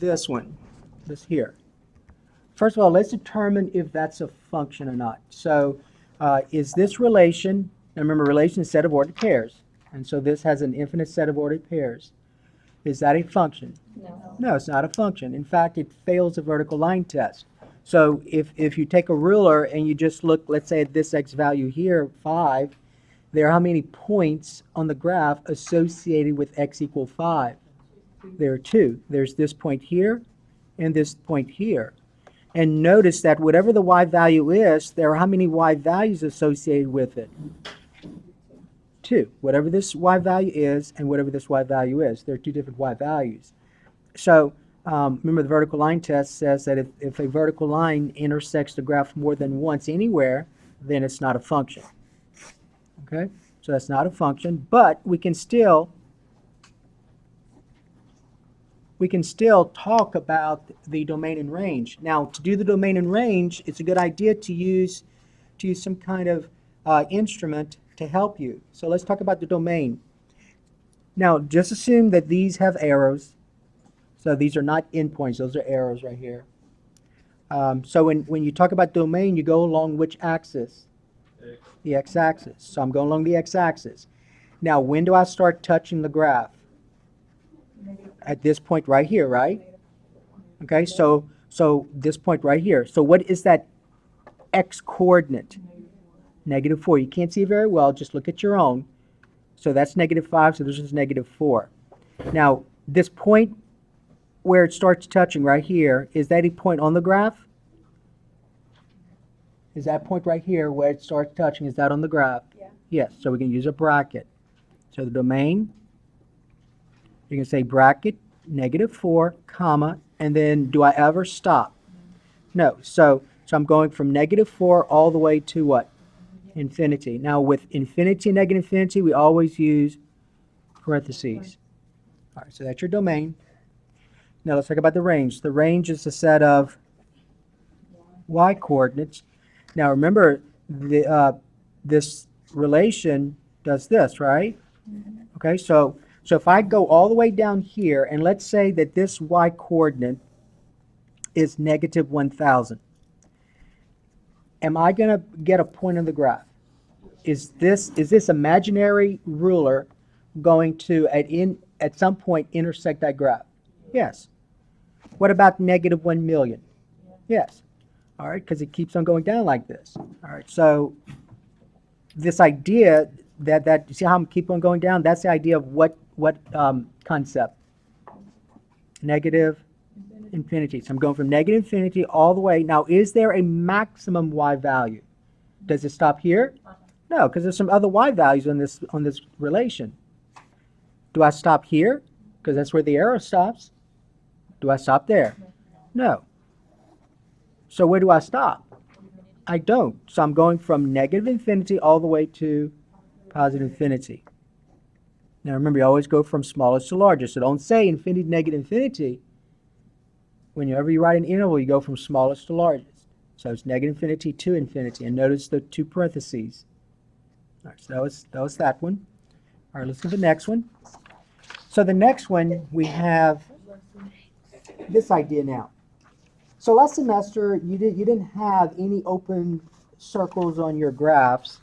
this one, this here. First of all, let's determine if that's a function or not. So is this relation, now remember relation is a set of ordered pairs, and so this has an infinite set of ordered pairs. Is that a function? No. No, it's not a function. In fact, it fails a vertical line test. So if you take a ruler and you just look, let's say at this x value here, 5, there are how many points on the graph associated with x equal 5? There are 2. There's this point here and this point here. And notice that whatever the y value is, there are how many y values associated with it? 2. Whatever this y value is and whatever this y value is. There are 2 different y values. So remember the vertical line test says that if a vertical line intersects the graph more than once anywhere, then it's not a function. Okay? So that's not a function, but we can still talk about the domain and range. Now, to do the domain and range, it's a good idea to use some kind of instrument to help you. So let's talk about the domain. Now, just assume that these have arrows. So these are not endpoints. Those are arrows right here. So when you talk about domain, you go along which axis? X. The x-axis. So I'm going along the x-axis. Now, when do I start touching the graph? At this point right here, right? Okay, so this point right here. So what is that x coordinate? -4. You can't see it very well. Just look at your own. So that's -5, so this is -4. Now, this point where it starts touching right here, is that a point on the graph? Is that point right here where it starts touching, is that on the graph? Yeah. Yes, so we can use a bracket. So the domain, you can say bracket, -4, comma, and then do I ever stop? No. So I'm going from -4 all the way to what? Infinity. Now with infinity and negative infinity, we always use parentheses. All right, so that's your domain. Now let's talk about the range. The range is a set of y coordinates. Now remember, this relation does this, right? Okay, so if I go all the way down here, and let's say that this y coordinate is -1000, am I going to get a point on the graph? Is this imaginary ruler going to at some point intersect that graph? Yes. What about -1 million? Yes. All right, because it keeps on going down like this. All right, so this idea that you see how I'm keep on going down? That's the idea of what concept? Negative infinity. So I'm going from negative infinity all the way. Now, is there a maximum y value? Does it stop here? No, because there's some other y values on this relation. Do I stop here? Because that's where the arrow stops. Do I stop there? No. So where do I stop? I don't. So I'm going from negative infinity all the way to positive infinity. Now remember, you always go from smallest to largest. So don't say infinity to negative infinity. Whenever you write an interval, you go from smallest to largest. So it's negative infinity to infinity. And notice the 2 parentheses. All right, so that was that one. All right, let's do the next one. So the next one, we have this idea now. So last semester, you didn't have any open circles on your graphs.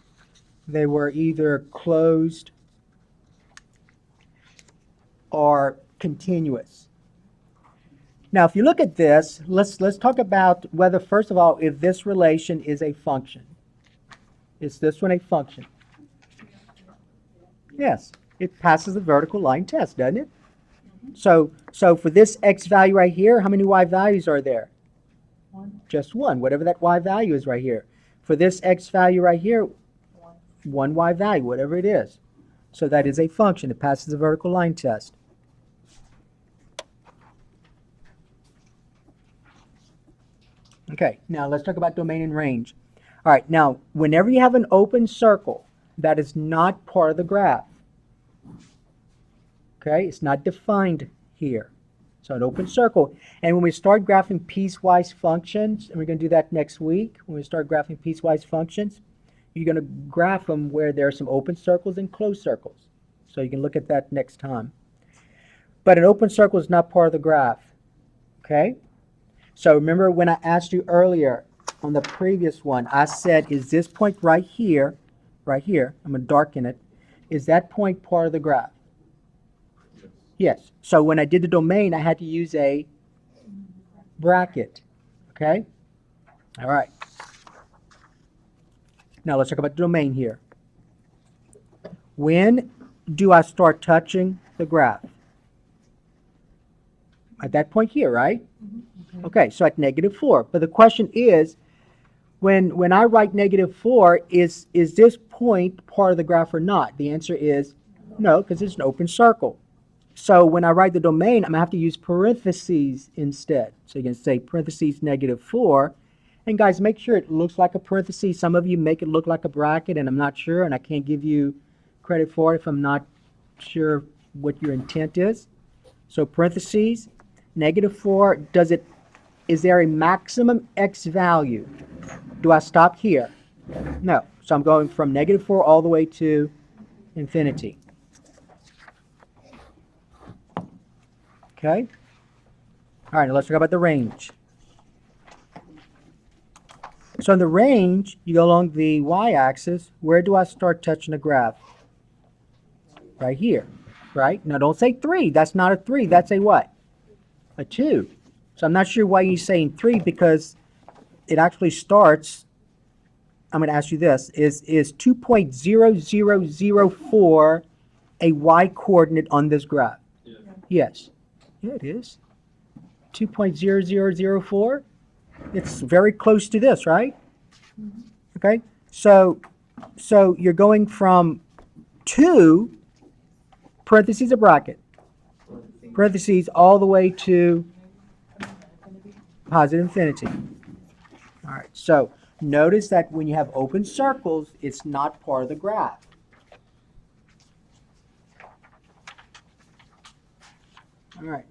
They were either closed or continuous. Now, if you look at this, let's talk about whether, first of all, if this relation is a function. Is this one a function? Yes, it passes the vertical line test, doesn't it? So for this x value right here, how many y values are there? One. Just one, whatever that y value is right here. For this x value right here, one y value, whatever it is. So that is a function. It passes the vertical line test. Okay, now let's talk about domain and range. All right, now whenever you have an open circle that is not part of the graph, okay, it's not defined here. So an open circle. And when we start graphing piecewise functions, and we're going to do that next week, when we start graphing piecewise functions, you're going to graph them where there are some open circles and closed circles. So you can look at that next time. But an open circle is not part of the graph. Okay? So remember when I asked you earlier on the previous one, I said, is this point right here, I'm going to darken it, is that point part of the graph? Yes. So when I did the domain, I had to use a bracket. Okay? All right. Now let's talk about the domain here. When do I start touching the graph? At that point here, right? Okay, so at -4. But the question is, when I write -4, is this point part of the graph or not? The answer is no, because it's an open circle. So when I write the domain, I'm going to have to use parentheses instead. So you can say parentheses -4. And guys, make sure it looks like a parenthesis. Some of you make it look like a bracket, and I'm not sure, and I can't give you credit for it if I'm not sure what your intent is. So parentheses, -4, is there a maximum x value? Do I stop here? No. So I'm going from -4 all the way to infinity. Okay? All right, now let's talk about the range. So in the range, you go along the y-axis. Where do I start touching the graph? Right here, right? Now don't say 3. That's not a 3. That's a what? A 2. So I'm not sure why you're saying 3, because it actually starts, I'm going to ask you this, is 2.0004 a y-coordinate on this graph? Yeah. Yes. Yeah, it is. 2.0004? It's very close to this, right? Okay? So you're going from 2, parentheses a bracket, parentheses all the way to positive infinity. All right, so notice that when you have open circles, it's not part of the graph. All right,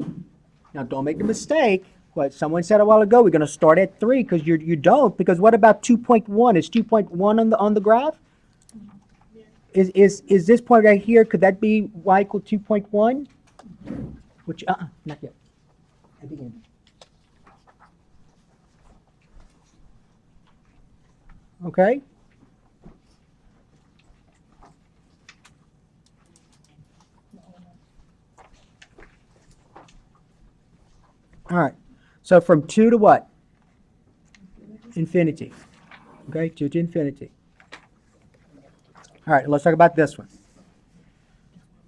now don't make the mistake. What someone said a while ago, we're going to start at 3, because you don't. Because what about 2.1? Is 2.1 on the graph? Is this point right here? Could that be y equal 2.1? Which not yet. I begin. Okay. All right. So from 2 to what? Infinity. Okay, 2 to infinity. All right, let's talk about this one.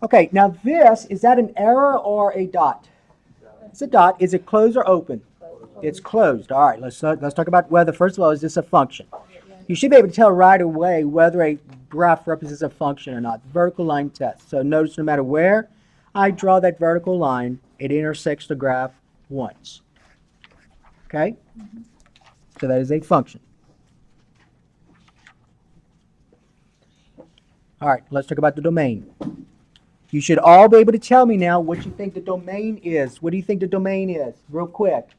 Okay, now this, is that an arrow or a dot? It's a dot. Is it closed or open? It's closed. All right, let's talk about whether, first of all, is this a function? You should be able to tell right away whether a graph represents a function or not. Vertical line test. So notice no matter where I draw that vertical line, it intersects the graph once. Okay? So that is a function. All right, let's talk about the domain. You should all be able to tell me now what you think the domain is. What do you think the domain is? Real quick.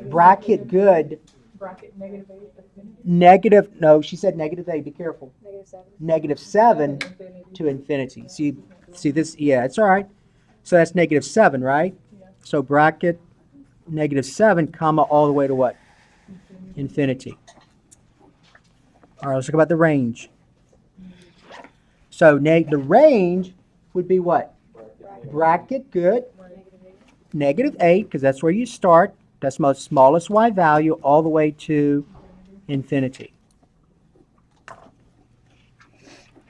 Bracket, good. Bracket -8. Negative, no, she said -8. Be careful. -7. -7 to infinity. See this? Yeah, it's all right. So that's -7, right? Yeah. So bracket -7, comma, all the way to what? Infinity. All right, let's talk about the range. So the range would be what? Bracket, good. -8, because that's where you start. That's the smallest y value all the way to infinity.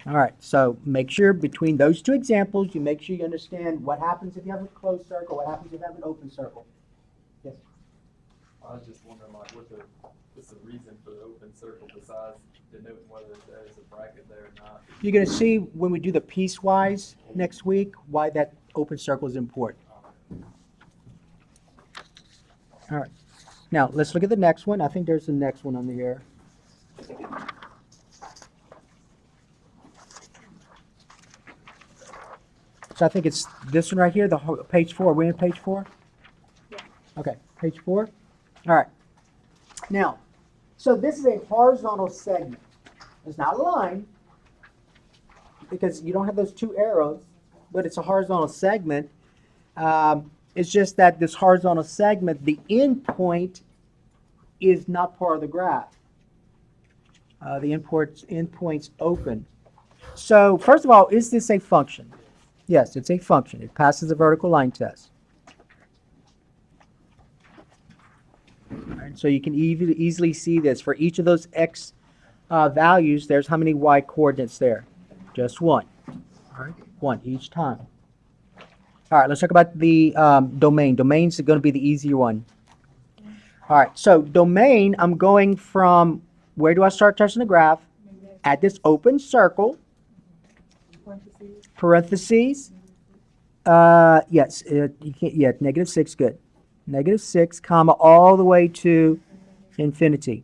All right, so make sure between those two examples, you make sure you understand what happens if you have a closed circle, what happens if you have an open circle. Yes? I was just wondering, like, what's the reason for the open circle besides denoting whether there's a bracket there or not? You're going to see when we do the piecewise next week why that open circle is important. All right. Now, let's look at the next one. I think there's the next one on the air. So I think it's this one right here, the page 4. Are we in page 4? Yeah. Okay, page 4. All right. Now, so this is a horizontal segment. It's not a line because you don't have those two arrows, but it's a horizontal segment. It's just that this horizontal segment, the end point is not part of the graph. The endpoint's open. So first of all, is this a function? Yes, it's a function. It passes the vertical line test. All right, so you can easily see this. For each of those x values, there's how many y coordinates there? Just one. All right, one each time. All right, let's talk about the domain. Domain's going to be the easier one. All right, so domain, I'm going from, where do I start touching the graph? At this open circle, parentheses. Yes, you can't, yeah, -6, good. -6, comma, all the way to infinity.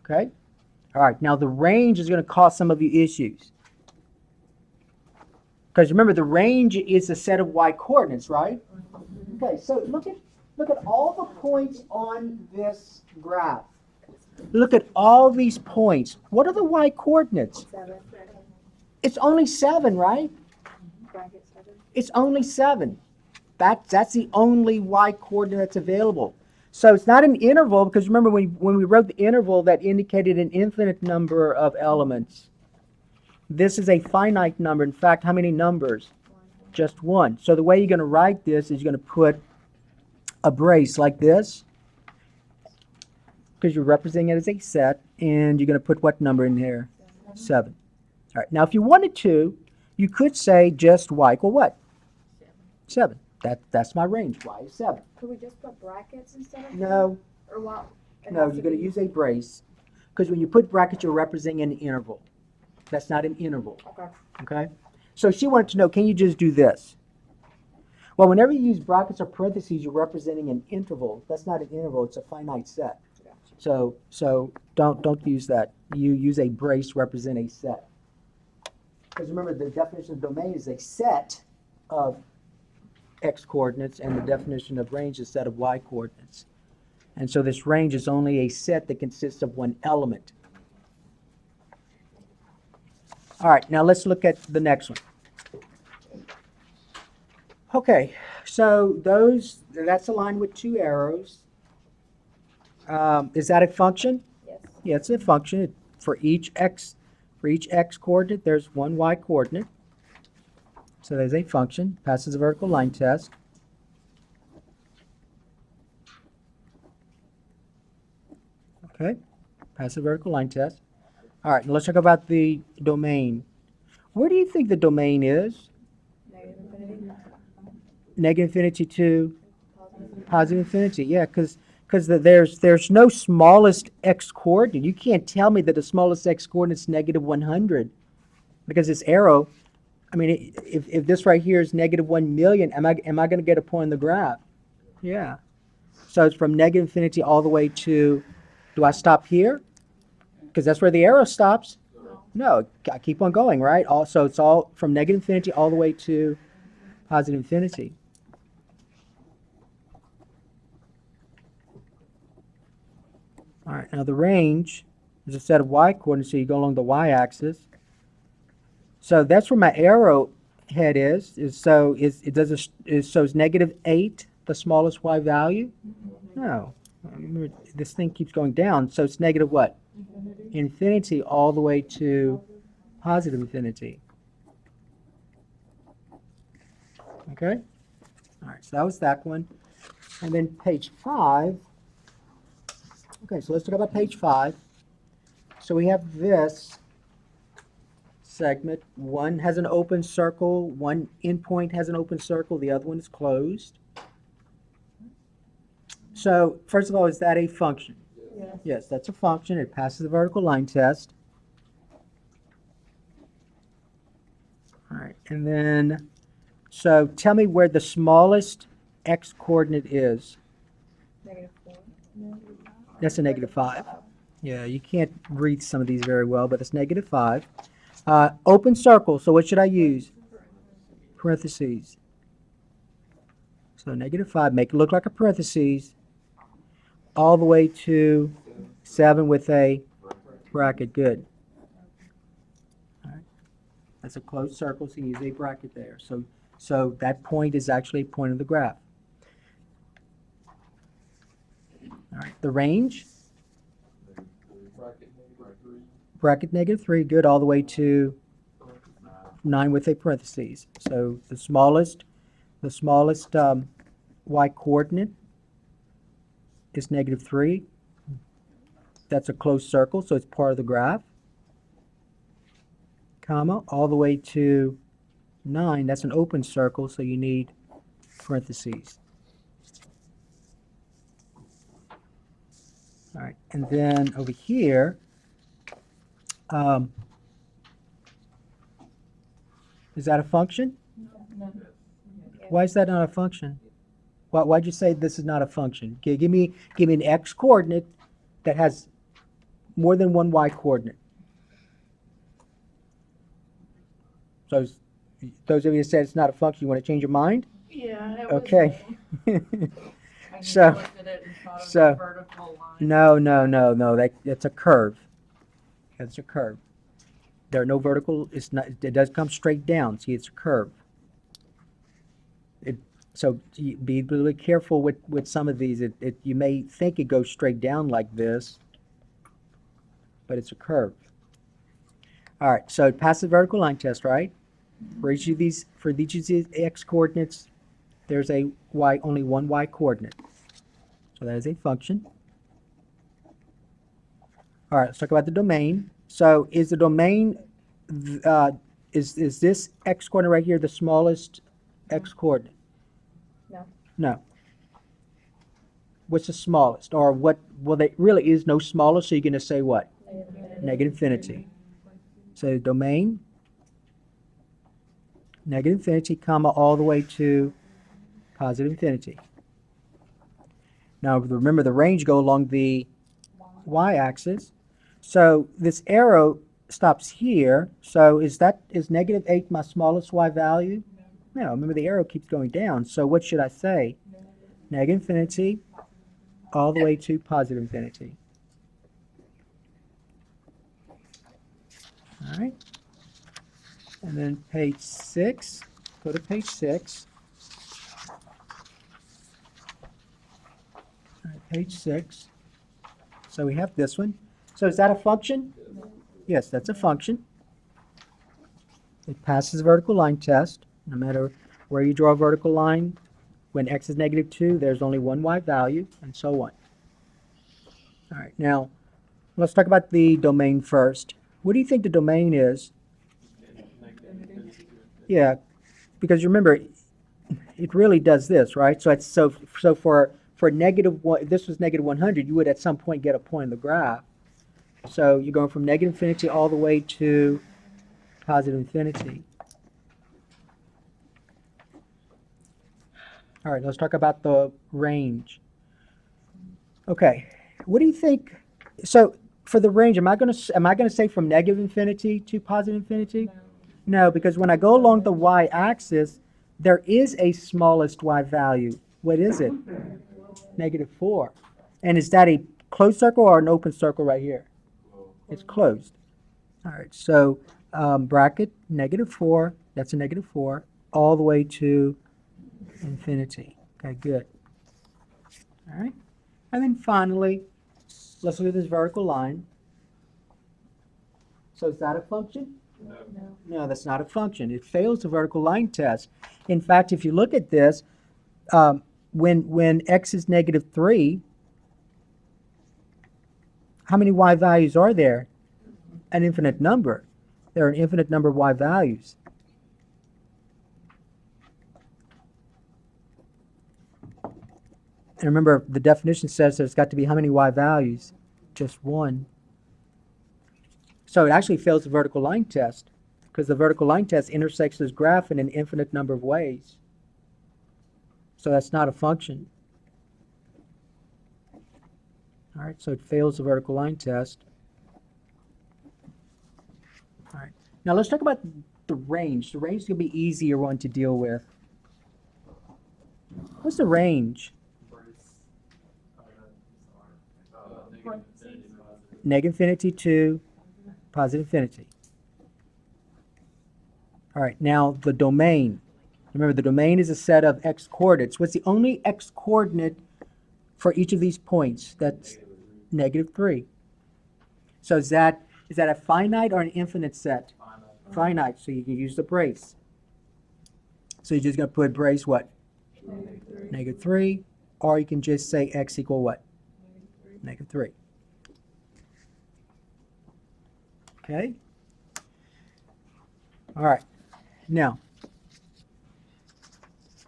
Okay? All right, now the range is going to cause some of you issues. Because remember, the range is a set of y coordinates, right? Okay, so look at all the points on this graph. Look at all these points. What are the y coordinates? 7. It's only 7, right? Bracket 7. It's only 7. That's the only y coordinate that's available. So it's not an interval, because remember when we wrote the interval, that indicated an infinite number of elements. This is a finite number. In fact, how many numbers? Just one. So the way you're going to write this is you're going to put a brace like this, because you're representing it as a set, and you're going to put what number in here? 7. All right. Now, if you wanted to, you could say just y equal what? 7. That's my range. Y is 7. Could we just put brackets instead of? No, Or what? no, you're going to use a brace, because when you put brackets, you're representing an interval. That's not an interval. Okay. Okay? So she wanted to know, can you just do this? Well, whenever you use brackets or parentheses, you're representing an interval. That's not an interval, it's a finite set. So don't use that. You use a brace to represent a set. Because remember, the definition of domain is a set of x coordinates, and the definition of range is a set of y coordinates. And so this range is only a set that consists of one element. All right, now let's look at the next one. Okay, so that's aligned with 2 arrows. Is that a function? Yes. Yeah, it's a function. For each x coordinate, there's one y coordinate. So there's a function, passes the vertical line test. Okay, passes the vertical line test. All right, now let's talk about the domain. Where do you think the domain is? Negative infinity. Negative infinity to positive infinity. Yeah, because there's no smallest x coordinate. You can't tell me that the smallest x coordinate is -100, because this arrow, I mean, if this right here is -1,000,000, am I going to get a point in the graph? Yeah. So it's from negative infinity all the way to, do I stop here? Because that's where the arrow stops. No, I keep on going, right? Also, it's all from negative infinity all the way to positive infinity. All right, now the range is a set of y coordinates, so you go along the y-axis. So that's where my arrow head is. So it's -8 the smallest y value? No. Remember, this thing keeps going down, so it's negative what? Infinity all the way to positive infinity. Okay? All right, so that was that one. And then page 5. Okay, so let's talk about page 5. So we have this segment. One has an open circle, one endpoint has an open circle, the other one is closed. So, first of all, is that a function? Yes. Yes, that's a function. It passes the vertical line test. All right, and then, so tell me where the smallest x coordinate is. -4. That's a -5. Yeah, you can't read some of these very well, but it's -5. Open circle, so what should I use? Parentheses. So -5, make it look like a parentheses, all the way to 7 with a bracket. Good. All right. That's a closed circle, so you use a bracket there. So So that point is actually a point of the graph. All right, the range, Bracket bracket -3, good, all the way to 9 with a parentheses. So the smallest y coordinate is -3. That's a closed circle, so it's part of the graph. Comma, all the way to 9, that's an open circle, so you need parentheses. All right, and then over here, is that a function? Why is that not a function? Why'd you say this is not a function? Okay, give me an x coordinate that has more than one y coordinate. So those of you that said it's not a function, you want to change your mind? Yeah, it was Okay. me. I just So- looked at it and thought of so- the vertical line. No. That's a curve. That's a curve. There are no vertical. It's not. It does come straight down. See, it's a curve. So be really careful with some of these. You may think it goes straight down like this, but it's a curve. All right. So it passes the vertical line test, right? For each of these x coordinates, there's a only one y coordinate. So that is a function. All right, let's talk about the domain. So is the domain, is this x coordinate right here the smallest x coordinate? No. No. What's the smallest? Or what, well, there really is no smallest, so you're going to say what? Negative infinity. So domain, negative infinity, comma, all the way to positive infinity. Now remember the range go along the y-axis. So this arrow stops here. So is -8 my smallest y value? No, remember the arrow keeps going down. So what should I say? Negative infinity all the way to positive infinity. All right. And then page 6. Go to page 6. All right, page 6. So we have this one. So is that a function? Yes, that's a function. It passes the vertical line test. No matter where you draw a vertical line, when x is -2, there's only one y value, and so on. All right, now let's talk about the domain first. What do you think the domain is? Yeah, because remember, it really does this, right? So it's so for -1, this was -100, you would at some point get a point in the graph. So you're going from negative infinity all the way to positive infinity. All right, let's talk about the range. Okay, what do you think? So for the range, am I going to say from negative infinity to positive infinity? No, because when I go along the y-axis, there is a smallest y value. What is it? -4. And is that a closed circle or an open circle right here? It's closed. All right, so bracket -4, that's a -4, all the way to infinity. Okay, good. All right, and then finally, let's look at this vertical line. So is that a function? No, that's not a function. It fails the vertical line test. In fact, if you look at this, when x is -3, how many y values are there? An infinite number. There are an infinite number of y values. And remember, the definition says there's got to be how many y values? Just one. So it actually fails the vertical line test because the vertical line test intersects this graph in an infinite number of ways. So that's not a function. All right, so it fails the vertical line test. All right, now let's talk about the range. The range is going to be easier one to deal with. What's the range? Negative infinity to positive infinity. All right, now the domain. Remember, the domain is a set of x coordinates. What's the only x coordinate for each of these points? That's -3. So is that a finite or an infinite set? Finite. Finite, so you can use the brace. So you're just going to put brace what? -3. Or you can just say x equal what? -3. Okay? All right. Now,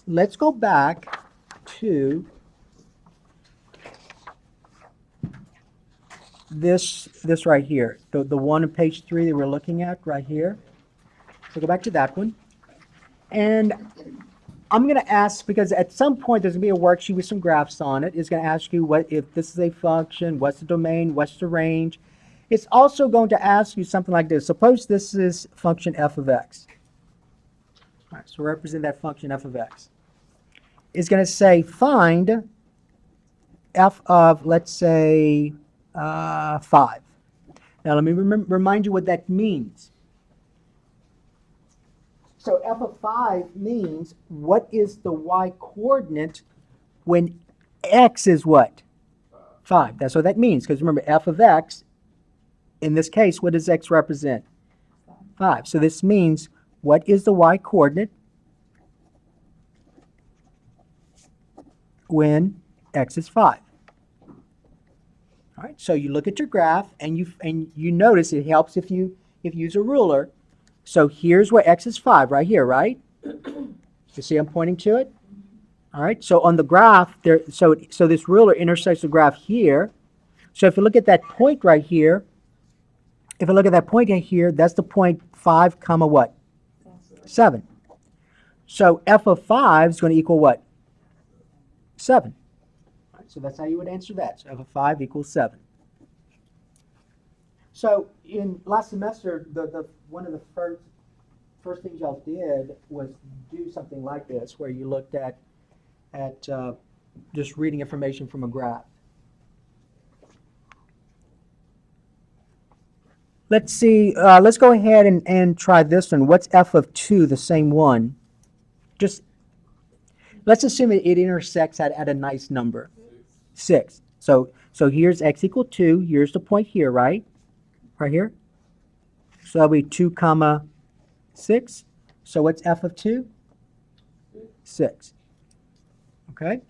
let's go back to this right here, the one on page 3 that we're looking at right here. So go back to that one. And I'm going to ask, because at some point there's going to be a worksheet with some graphs on it. It's going to ask you what if this is a function, what's the domain, what's the range. It's also going to ask you something like this. Suppose this is function f of x. All right, so represent that function f of x. It's going to say find f of, let's say, 5. Now let me remind you what that means. So f of 5 means what is the y coordinate when x is what? 5. That's what that means, because remember f of x, in this case, what does x represent? 5. So this means what is the y coordinate when x is 5? All right, so you look at your graph and you notice it helps if you use a ruler. So here's where x is 5, right here, right? You see I'm pointing to it? All right, so on the graph, so this ruler intersects the graph here. So if you look at that point right here, that's the point 5 comma what? 7. So f of 5 is going to equal what? 7. All right, so that's how you would answer that. So f of 5 equals 7. So in last semester, the one of the first things y'all did was do something like this, where you looked at just reading information from a graph. Let's see. Let's go ahead and try this one. What's f of 2? The same one. Just let's assume it intersects at a nice number, 6. So here's x equal 2. Here's the point here, right? Right here. So that'll be 2 comma 6. So what's f of 2? 6. Okay.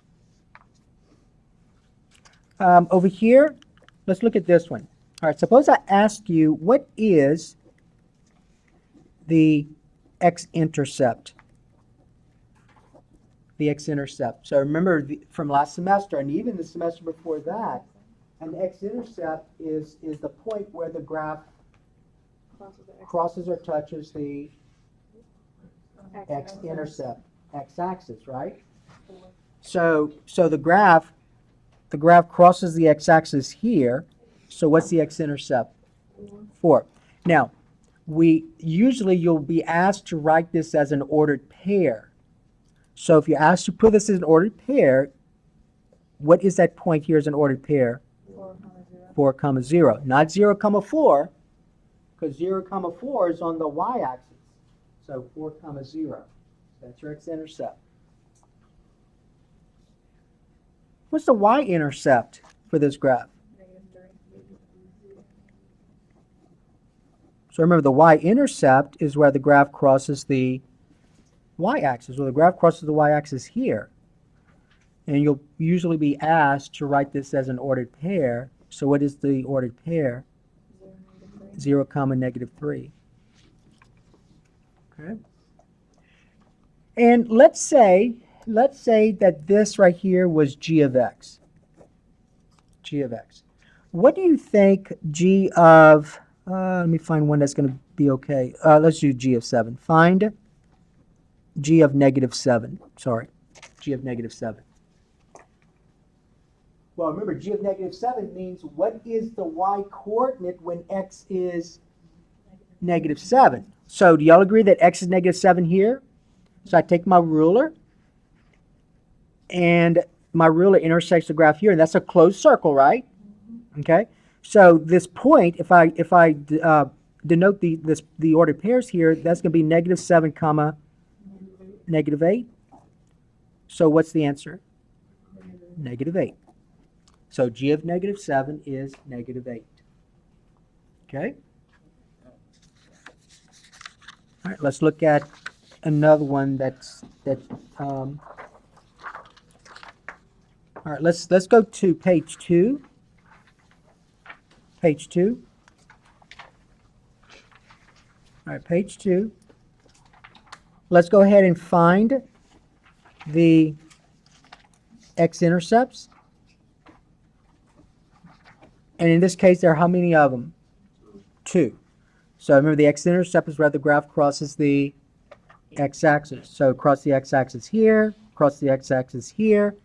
Over here, let's look at this one. All right, suppose I ask you, what is the X Intercept? The X Intercept. So remember from last semester, and even the semester before that, an X Intercept is the point where the graph crosses or touches the X Intercept, X-axis, right? So the graph crosses the X-axis here. So what's the X-intercept? 4. Now, you'll be asked to write this as an ordered pair. So if you're asked to put this as an ordered pair, what is that point here as an ordered pair? 4 comma 0. Not 0 comma 4, because 0 comma 4 is on the y-axis. So 4 comma 0. That's your X-intercept. What's the y-intercept for this graph? So remember, the y-intercept is where the graph crosses the y-axis. Well, the graph crosses the y-axis here. And you'll usually be asked to write this as an ordered pair. So what is the ordered pair? 0 comma -3. Okay. And let's say that this right here was g of x. G of x. What do you think g of, let me find one that's going to be okay. Let's do g of 7. Find g of -7. Sorry, g of -7. Well, remember, g of -7 means what is the y-coordinate when x is -7? So do y'all agree that x is -7 here? So I take my ruler, and my ruler intersects the graph here, and that's a closed circle, right? Okay. So this point, if I denote the ordered pairs here, that's going to be -7 comma Negative 8. So what's the answer? Negative 8. So g of negative 7 is negative 8. Okay? All right, let's look at another one all right, let's go to page 2. Page 2. All right, page 2. Let's go ahead and find the X intercepts. And in this case, there are how many of them? 2. So remember, the X intercept is where the graph crosses the x-axis. So cross the x-axis here, cross the x-axis here.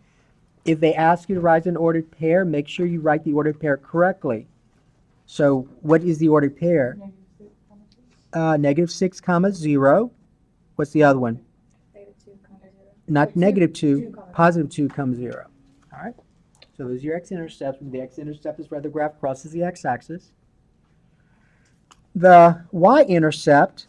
If they ask you to write an ordered pair, make sure you write the ordered pair correctly. So what is the ordered pair? Negative 6 comma 0. What's the other one? Negative 2, comma 0. Not Two- negative 2, 2, comma positive 2 comma 0. All right. So those are your x-intercepts. The x-intercept is where the graph crosses the x-axis. The y-intercept,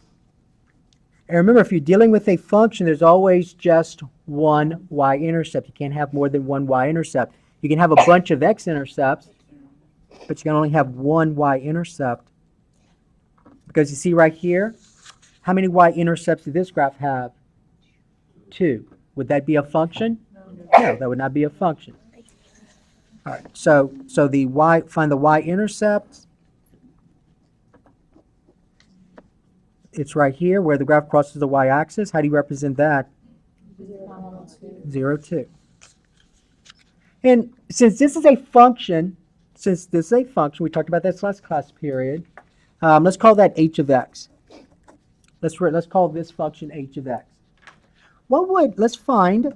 and remember, if you're dealing with a function, there's always just one y-intercept. You can't have more than one y-intercept. You can have a bunch of x-intercepts, but you can only have one y-intercept. Because you see right here, how many y-intercepts does this graph have? 2. Would that be a function? No, that would not be a function. All right, so the find the y-intercept. It's right here where the graph crosses the y-axis. How do you represent that? 0, comma 2. 0, 2. And since this is a function, we talked about this last class period, let's call that h of x. Let's call this function h of x. Let's find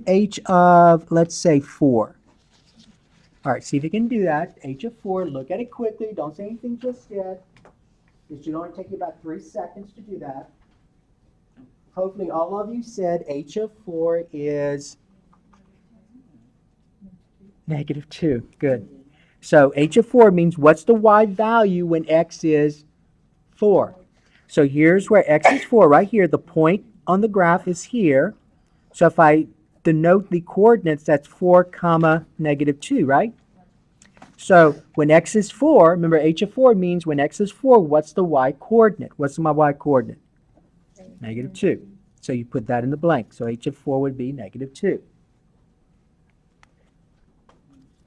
h of, let's say, 4. All right, see if you can do that. H of 4, look at it quickly. Don't say anything just yet. It should only take you about 3 seconds to do that. Hopefully all of you said h of 4 is negative 2. Good. So h of 4 means what's the y value when x is 4? So here's where x is 4, right here. The point on the graph is here. So if I denote the coordinates, that's 4 comma negative 2, right? So when x is 4, remember h of 4 means when x is 4, what's the y coordinate? What's my y coordinate? Negative 2. So you put that in the blank. So h of 4 would be negative 2.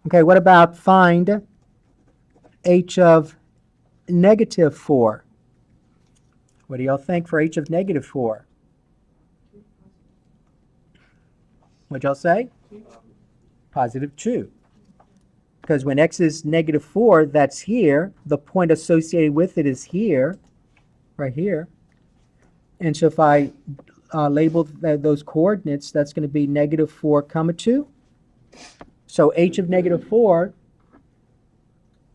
Okay, what about find h of negative 4? What do y'all think for h of negative 4? What'd y'all say? Positive 2. Because when x is negative 4, that's here. The point associated with it is here, right here. And so if I label those coordinates, that's going to be negative 4 comma 2. So h of negative 4,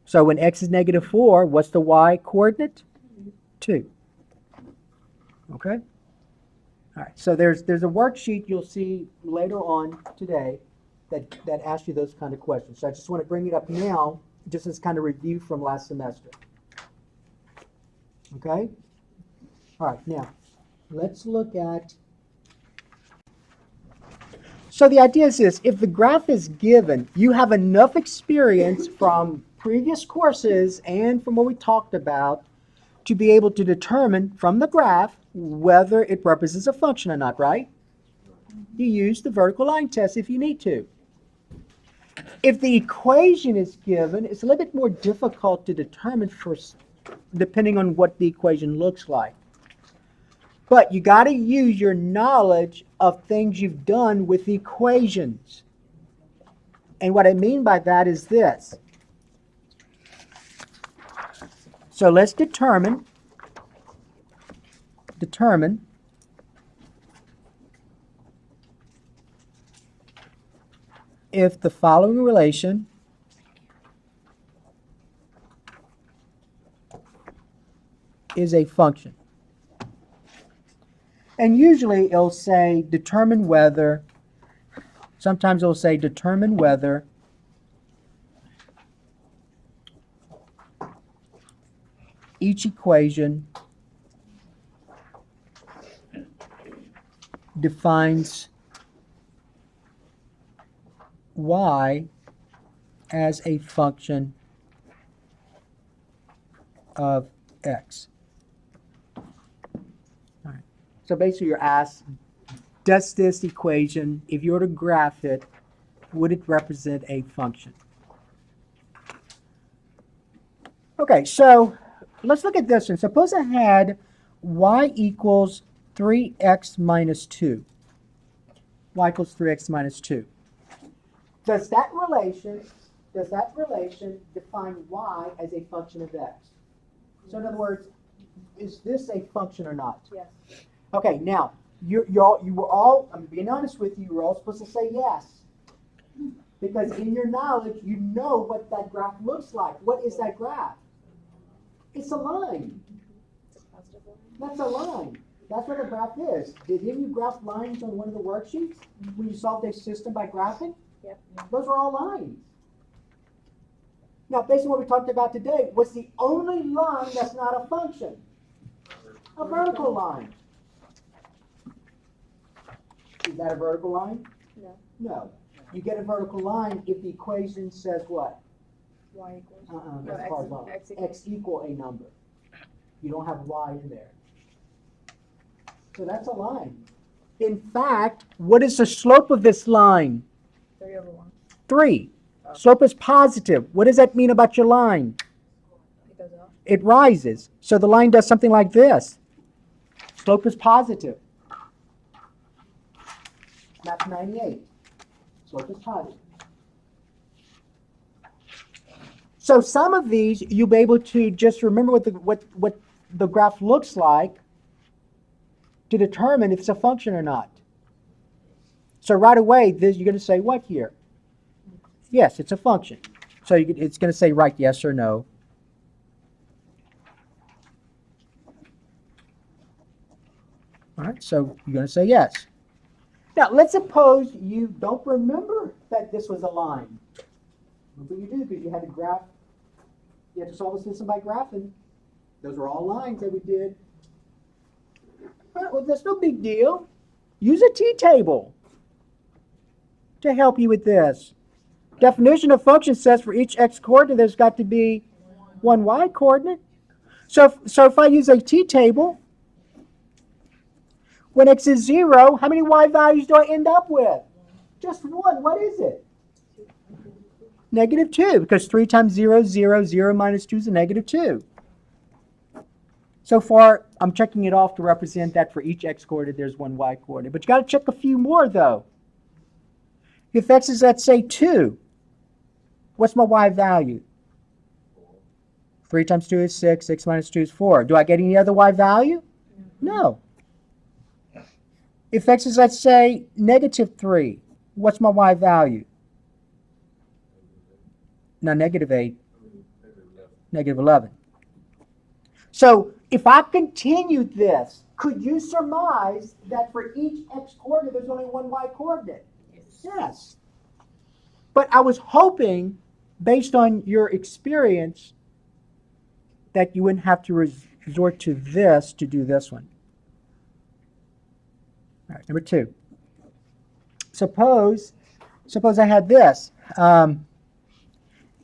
so when x is negative 4, what's the y coordinate? 2. Okay? All right, so there's a worksheet you'll see later on today that asks you those kind of questions. So I just want to bring it up now, just as kind of review from last semester. Okay? All right, now, let's look at... So the idea is this: if the graph is given, you have enough experience from previous courses and from what we talked about to be able to determine from the graph whether it represents a function or not, right? You use the vertical line test if you need to. If the equation is given, it's a little bit more difficult to determine depending on what the equation looks like. But you got to use your knowledge of things you've done with equations. And what I mean by that is this. So let's determine if the following relation is a function. And usually it'll say determine whether, sometimes it'll say determine whether each equation defines y as a function of x. All right. So basically you're asked, does this equation, if you were to graph it, would it represent a function? Okay, so let's look at this one. Suppose I had y equals 3x minus 2. Y equals 3x minus 2. Does that relation define y as a function of x? So in other words, is this a function or not? Yes. Okay, now you were all, I'm being honest with you, you were all supposed to say yes. Because in your knowledge, you know what that graph looks like. What is that graph? It's a line. It's a positive line. That's a line. That's what a graph is. Did any of you graph lines on one of the worksheets when you solved a system by graphing? Yep. Those are all lines. Now, based on what we talked about today, what's the only line that's not a function? A vertical line. Is that a vertical line? No. No. You get a vertical line if the equation says what? Y equals. That's X- horizontal. X equals. X equal a number. You don't have y in there. So that's a line. In fact, what is the slope of this line? 3/1. 3. Slope is positive. What does that mean about your line? It goes up. It rises. So the line does something like this. Slope is positive. That's 98. Slope is positive. So some of these you'll be able to just remember what the graph looks like to determine if it's a function or not. So right away, you're going to say what here? Yes, it's a function. So it's going to say write yes or no. All right, so you're going to say yes. Now, let's suppose you don't remember that this was a line. But you do because you had to graph. You had to solve a system by graphing. Those were all lines that we did. All right, well, that's no big deal. Use a t-table to help you with this. Definition of function says for each x coordinate, there's got to be one y coordinate. So if I use a t-table, when x is 0, how many y values do I end up with? Just one. What is it? -2, because 3 times 0 is 0. 0 minus 2 is a -2. So far, I'm checking it off to represent that for each x coordinate, there's one y coordinate. But you got to check a few more, though. If x is, let's say, 2, what's my y value? 3 times 2 is 6. 6 minus 2 is 4. Do I get any other y value? No. If x is, let's say, -3, what's my y value? Now, -8, -11. So, if I continued this, could you surmise that for each x coordinate, there's only one y coordinate? Yes. But I was hoping, based on your experience, that you wouldn't have to resort to this to do this one. All right, number 2. Suppose I had this.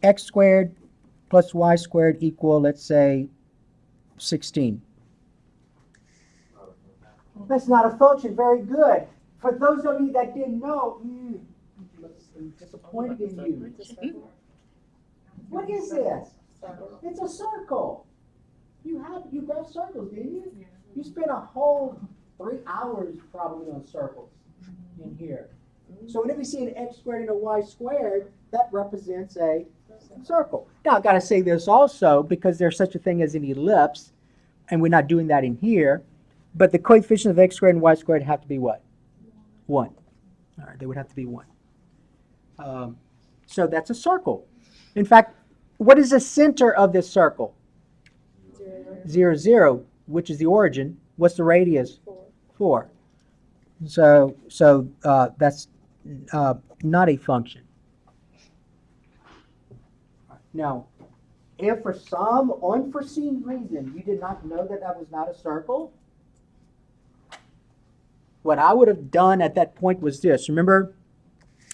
X squared plus y squared equal, let's say, 16. That's not a function. Very good. For those of you that didn't know, I'm disappointed in you. It's a circle. What is this? Circle. It's a circle. You graphed circles, didn't you? You spent a whole 3 hours probably on circles in here. So whenever you see an x squared and a y squared, that represents a circle. Now, I've got to say this also, because there's such a thing as an ellipse, and we're not doing that in here, but the coefficient of x squared and y squared have to be what? 1. All right, they would have to be 1. So that's a circle. In fact, what is the center of this circle? 0, 0, which is the origin. What's the radius? 4. So that's not a function. Now, if for some unforeseen reason you did not know that that was not a circle, what I would have done at that point was this. Remember,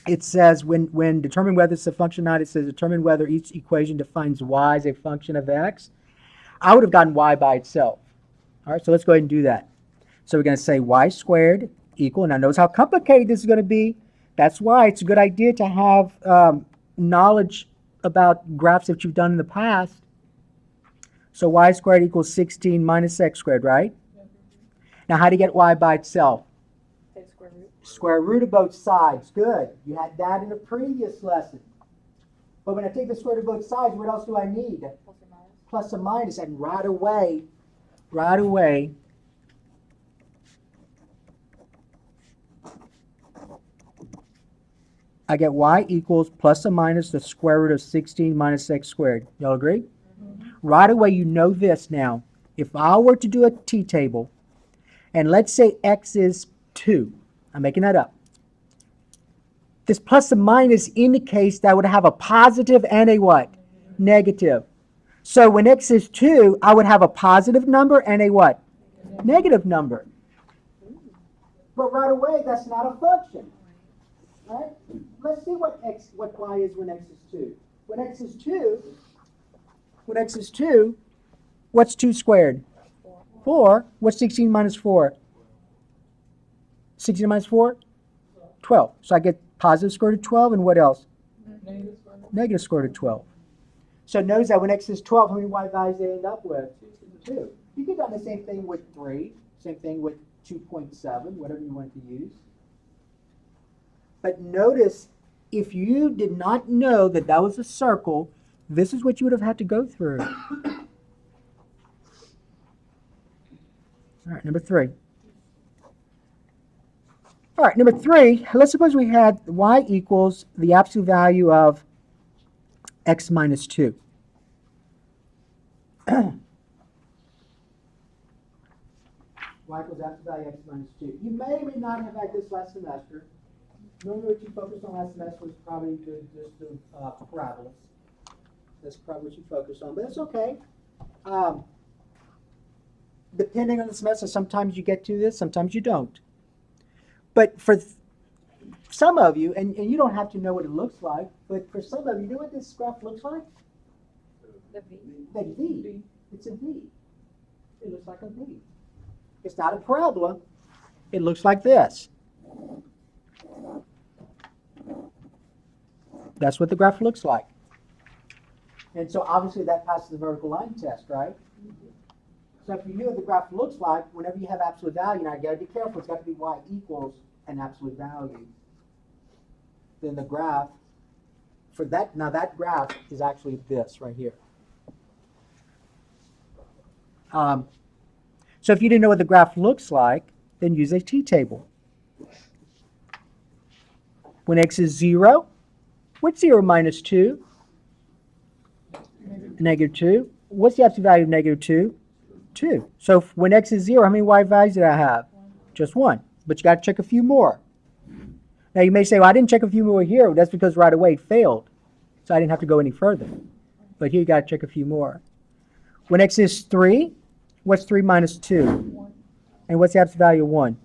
it says when determine whether it's a function or not, it says determine whether each equation defines y as a function of x. I would have gotten y by itself. All right, so let's go ahead and do that. So we're going to say y squared equal, now notice how complicated this is going to be. That's why it's a good idea to have knowledge about graphs that you've done in the past. So y squared equals 16 minus x squared, right? Now how do you get y by itself? Take square root. Square root of both sides. Good. You had that in a previous lesson. But when I take the square root of both sides, what else do I need? Plus or minus. Plus or minus. And right away, I get y equals plus or minus the square root of 16 minus x squared. Y'all agree? Right away, you know this now. If I were to do a t-table, and let's say x is 2. I'm making that up. This plus or minus indicates that I would have a positive and a what? Negative. So when x is 2, I would have a positive number and a what? Negative number. But right away, that's not a function. Right? Let's see what y is when x is 2. When x is 2, what's 2 squared? 4. What's 16 minus 4? 16 minus 4? 12. So I get positive square root of 12, and what else? Negative square root of 12. So notice that when x is 12, how many y values they end up with? 2. You could have done the same thing with 3, same thing with 2.7, whatever you want to use. But notice, if you did not know that that was a circle, this is what you would have had to go through. All right, number 3. All right, number 3, let's suppose we had y equals the absolute value of x minus 2. Y equals absolute value of x minus 2. You may or may not have had this last semester. Normally what you focused on last semester was probably just the parabolas. That's probably what you focused on, but that's okay. Depending on the semester, sometimes you get to this, sometimes you don't. But for some of you, and you don't have to know what it looks like, but for some of you, you know what this graph looks like? The V. A V. It's a V. It looks like a V. It's not a parabola. It looks like this. That's what the graph looks like. And so obviously that passes the vertical line test, right? So if you knew what the graph looks like, whenever you have absolute value, now you got to be careful, it's got to be y equals an absolute value. Then the graph, for that, now that graph is actually this right here. So if you didn't know what the graph looks like, then use a t-table. When x is 0, what's 0 minus 2? Negative 2. What's the absolute value of negative 2? 2. So when x is 0, how many y values did I have? Just 1. But you got to check a few more. Now you may say, well, I didn't check a few more here. That's because right away it failed. So I didn't have to go any further. But here you got to check a few more. When x is 3, what's 3 minus 2? 1. And what's the absolute value of 1?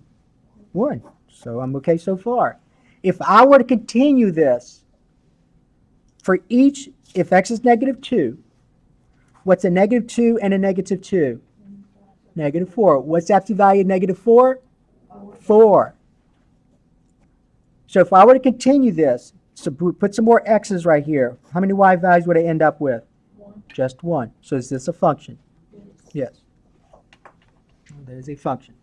1. So I'm okay so far. If I were to continue this, for each, if x is negative 2, what's a negative 2 and a negative 2? Negative 4. What's the absolute value of negative 4? 4. So if I were to continue this, so put some more x's right here, how many y values would I end up with? 1. Just 1. So is this a function? Yes. That is a function.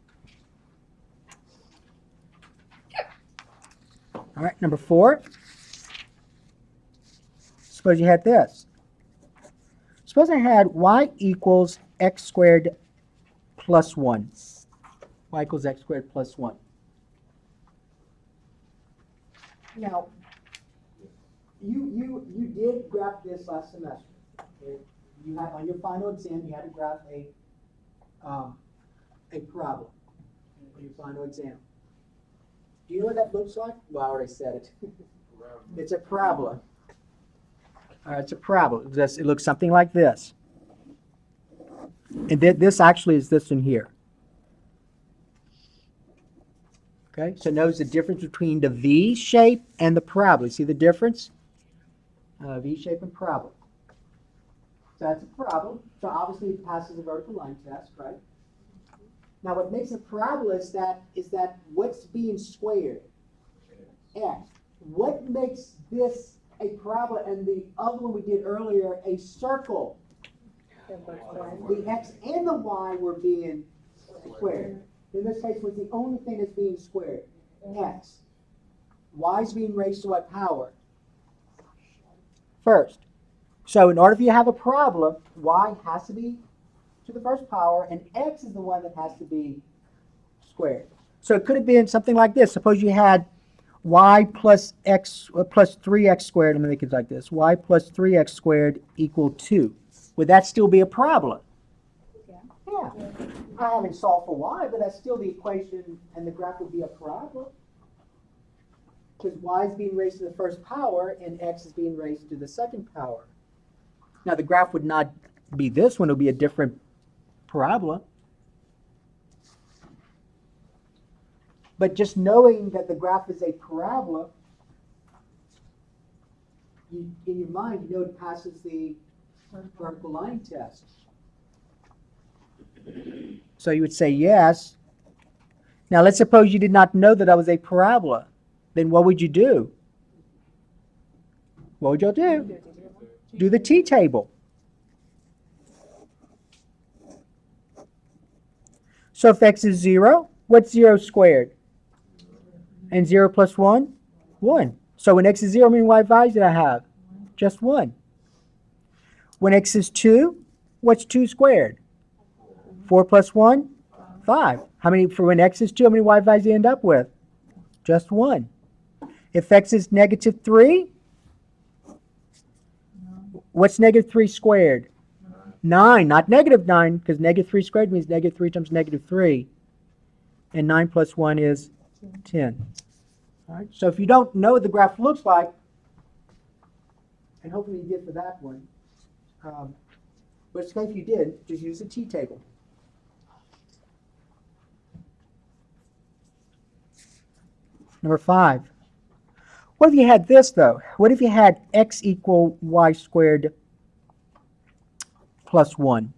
All right, number 4. Suppose you had this. Suppose I had y equals x squared plus 1. Y equals x squared plus 1. Now, you did graph this last semester. Okay? You had on your final exam, you had to graph a parabola on your final exam. Do you know what that looks like? Well, I already said it. It's a parabola. All right, it's a parabola. It looks something like this. And this actually is this in here. Okay, so notice the difference between the V shape and the parabola. See the difference? V shape and parabola. So that's a parabola. So obviously it passes the vertical line test, right? Now what makes a parabola is that what's being squared? X. What makes this a parabola and the other one we did earlier a circle? The X and the Y were being squared. In this case, what's the only thing that's being squared? X. Y is being raised to what power? First. So in order for you to have a parabola, Y has to be to the first power, and X is the one that has to be squared. So it could have been something like this. Suppose you had Y plus X plus 3X squared. Let me make it like this. Y plus 3X squared equal 2. Would that still be a parabola? Yeah. I haven't solved for Y, but that's still the equation, and the graph would be a parabola. Because Y is being raised to the first power, and X is being raised to the second power. Now, the graph would not be this one. It would be a different parabola. But just knowing that the graph is a parabola, in your mind, you know it passes the vertical line test. So you would say yes. Now, let's suppose you did not know that was a parabola. Then what would you do? What would y'all do? Do the t-table. So if X is 0, what's 0 squared? And 0 plus 1? 1. So when X is 0, how many Y values did I have? Just 1. When X is 2, what's 2 squared? 4 plus 1? 5. How many, for when X is 2, how many Y values do you end up with? Just 1. If X is negative 3, what's negative 3 squared? 9, not negative 9, because negative 3 squared means negative 3 times negative 3. And 9 plus 1 is 10. All right. So if you don't know what the graph looks like, and hopefully you did for that one, but it's okay if you did, just use the t-table. Number 5. What if you had this, though? What if you had X equal Y squared plus 1?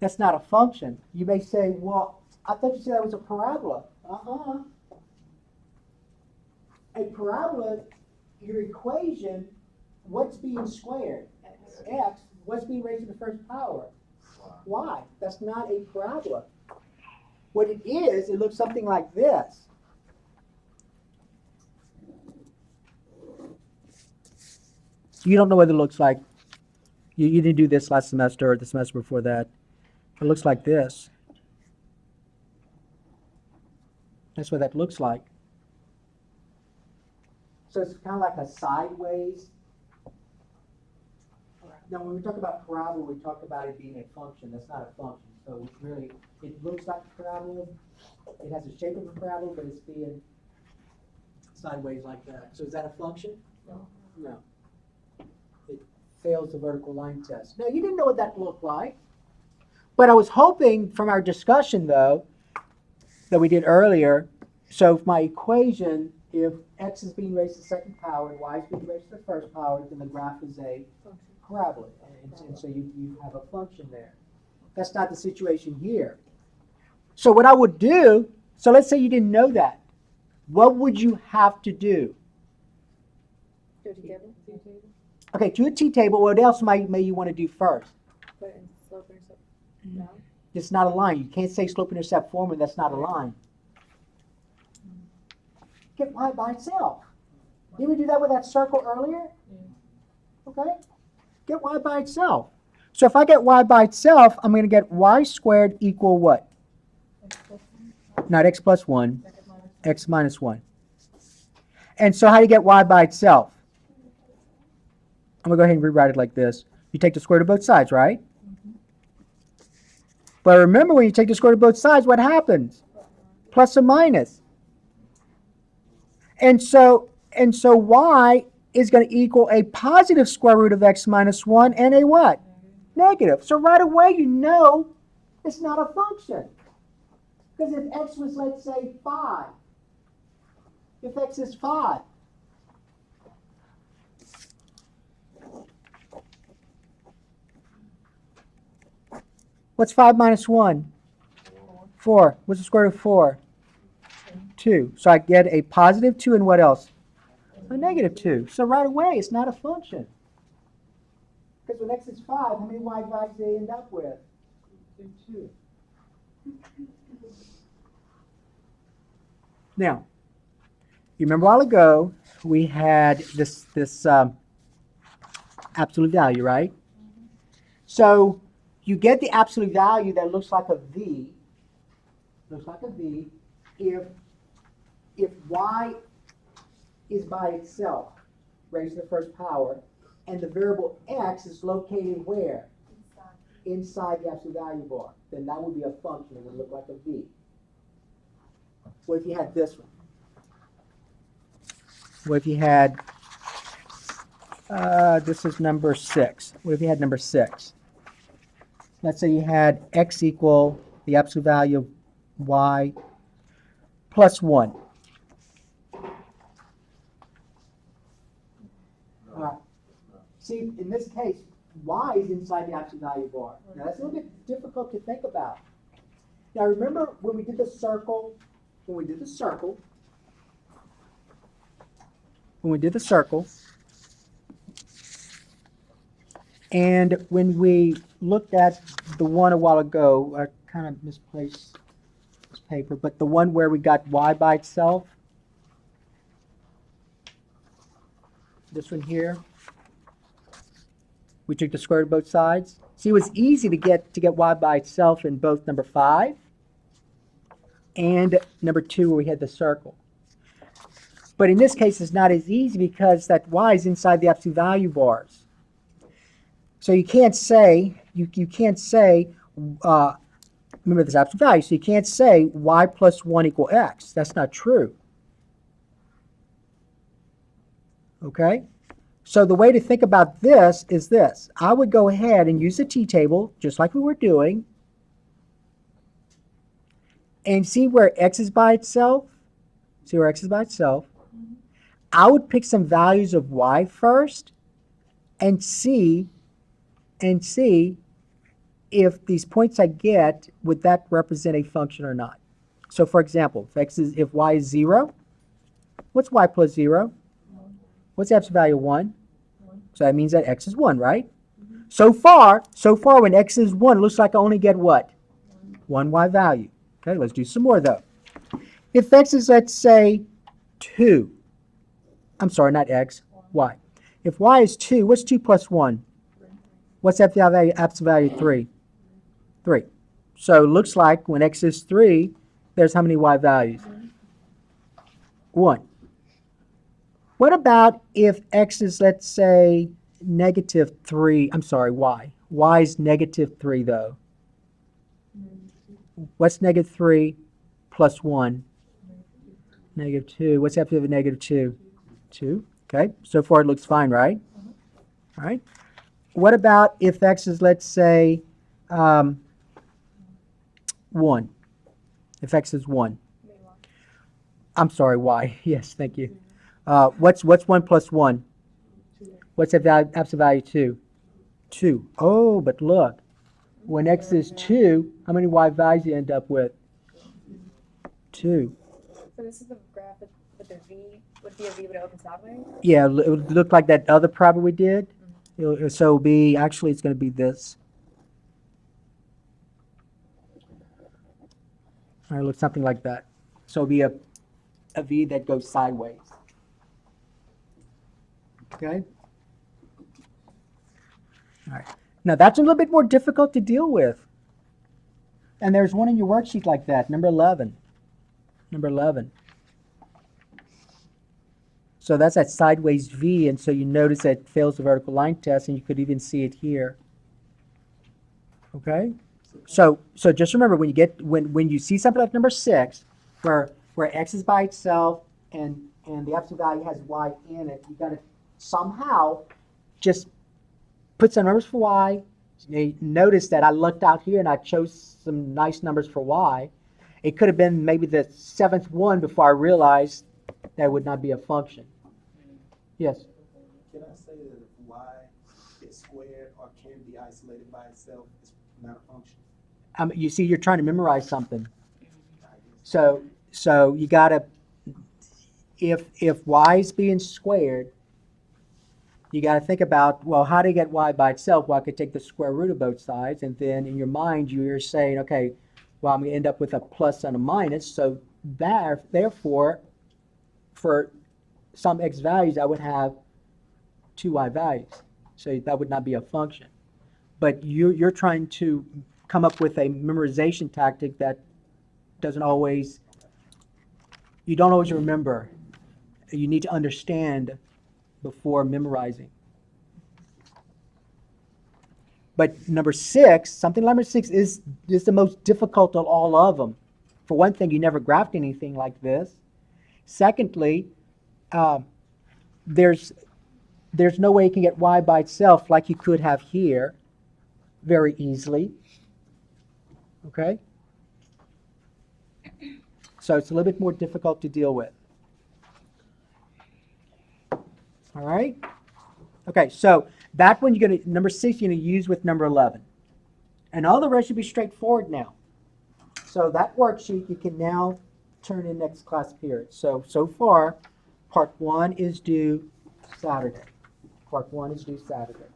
That's not a function. You may say, well, I thought you said that was a parabola. A parabola, your equation, what's being squared? X. What's being raised to the first power? Y. That's not a parabola. What it is, it looks something like this. You don't know what it looks like. You didn't do this last semester or the semester before that. It looks like this. That's what that looks like. So it's kind of like a sideways. Now, when we talk about parabola, we talk about it being a function. That's not a function. So it's really, it looks like a parabola. It has the shape of a parabola, but it's being sideways like that. So is that a function? No. No. It fails the vertical line test. Now, you didn't know what that looked like. But I was hoping from our discussion, though, that we did earlier, so if my equation, if X is being raised to the second power and Y is being raised to the first power, then the graph is a parabola. And so you have a function there. That's not the situation here. So what I would do, so let's say you didn't know that. What would you have to do? Do it together. Okay, to a t-table, what else may you want to do first? Put it in slope intercept. No. It's not a line. You can't say slope-intercept formula, that's not a line. Get Y by itself. Didn't we do that with that circle earlier? Okay. Get Y by itself. So if I get Y by itself, I'm going to get Y squared equal what? Not X plus 1, X minus 1. And so how do you get Y by itself? I'm going to go ahead and rewrite it like this. You take the square root of both sides, right? But remember, when you take the square root of both sides, what happens? Plus or minus. And so Y is going to equal a positive square root of X minus 1 and a what? Negative. So right away you know it's not a function. Because if x was, let's say, 5, if x is 5, what's 5 minus 1? 4. What's the square root of 4? 2. So I get a positive 2 and what else? A negative 2. So right away, it's not a function. Because when x is 5, how many y values do they end up with? 2. Now, you remember a while ago, we had this absolute value, right? So you get the absolute value that looks like a v, if y is by itself, raised to the first power, and the variable x is located where? Inside the absolute value bar. Then that would be a function. It would look like a v. What if you had this one? What if you had, this is number 6. What if you had number 6? Let's say you had x equal the absolute value of y plus 1. All right. See, in this case, y is inside the absolute value bar. Now, that's a little bit difficult to think about. Now, remember when we did the circle, and when we looked at the one a while ago, I kind of misplaced this paper, but the one where we got y by itself, this one here, we took the square root of both sides. See, it was easy to get y by itself in both number 5 and number 2 where we had the circle. But in this case, it's not as easy because that y is inside the absolute value bars. So you can't say, remember this absolute value, so you can't say y plus 1 equal x. That's not true. Okay? So the way to think about this is this. I would go ahead and use the t-table, just like we were doing, and see where x is by itself. See where x is by itself. I would pick some values of y first and see if these points I get, would that represent a function or not. So for example, if y is 0, what's y plus 0? What's the absolute value of 1? So that means that x is 1, right? So far, when x is 1, it looks like I only get what? 1 y value. Okay, let's do some more though. If x is, let's say, 2. I'm sorry, not x, y. If y is 2, what's 2 plus 1? What's the absolute value 3? 3. So it looks like when x is 3, there's how many y values? 1. What about if x is, let's say, negative 3? I'm sorry, y. Y is negative 3, though. What's negative 3 plus 1? Negative 2. What's after the negative 2? 2. Okay, so far it looks fine, right? All right. What about if x is, let's say, 1? If x is 1. I'm sorry, y. Yes, thank you. What's 1 plus 1? What's the absolute value 2? 2. Oh, but look. When x is 2, how many y values do you end up with? 2. So this is the graph with the V, would be a V would open sideways? Yeah, it would look like that other problem we did. So it'll be, actually it's going to be this. All right, look something like that. So it'll be a V that goes sideways. Okay? All right. Now that's a little bit more difficult to deal with. And there's one in your worksheet like that, number 11. Number 11. So that's that sideways V, and so you notice that it fails the vertical line test, and you could even see it here. Okay? So just remember when you see something like number 6, where x is by itself and the absolute value has y in it, you got to somehow just put some numbers for y. You notice that I looked out here and I chose some nice numbers for y, It could have been maybe the seventh one before I realized that would not be a function. Yes? Can I say that if y is squared or can be isolated by itself, it's not a function? You see, you're trying to memorize something. I guess. So you gotta, if y is being squared, you gotta think about, well, how to get y by itself? Well, I could take the square root of both sides, and then in your mind, you're saying, okay, well, I'm gonna end up with a plus and a minus, so therefore, for some x values, I would have two y values. So that would not be a function. But you're trying to come up with a memorization tactic that doesn't always, you don't always remember. You need to understand before memorizing. But number 6, something like number 6 is the most difficult of all of them. For one thing, you never graphed anything like this. Secondly, there's no way you can get y by itself like you could have here very easily. Okay? So it's a little bit more difficult to deal with. All right? Okay, so that one number 6 you're going to use with number 11. And all the rest should be straightforward now. So that worksheet you can now turn in next class period. So far, part 1 is due Saturday. Part 1 is due Saturday.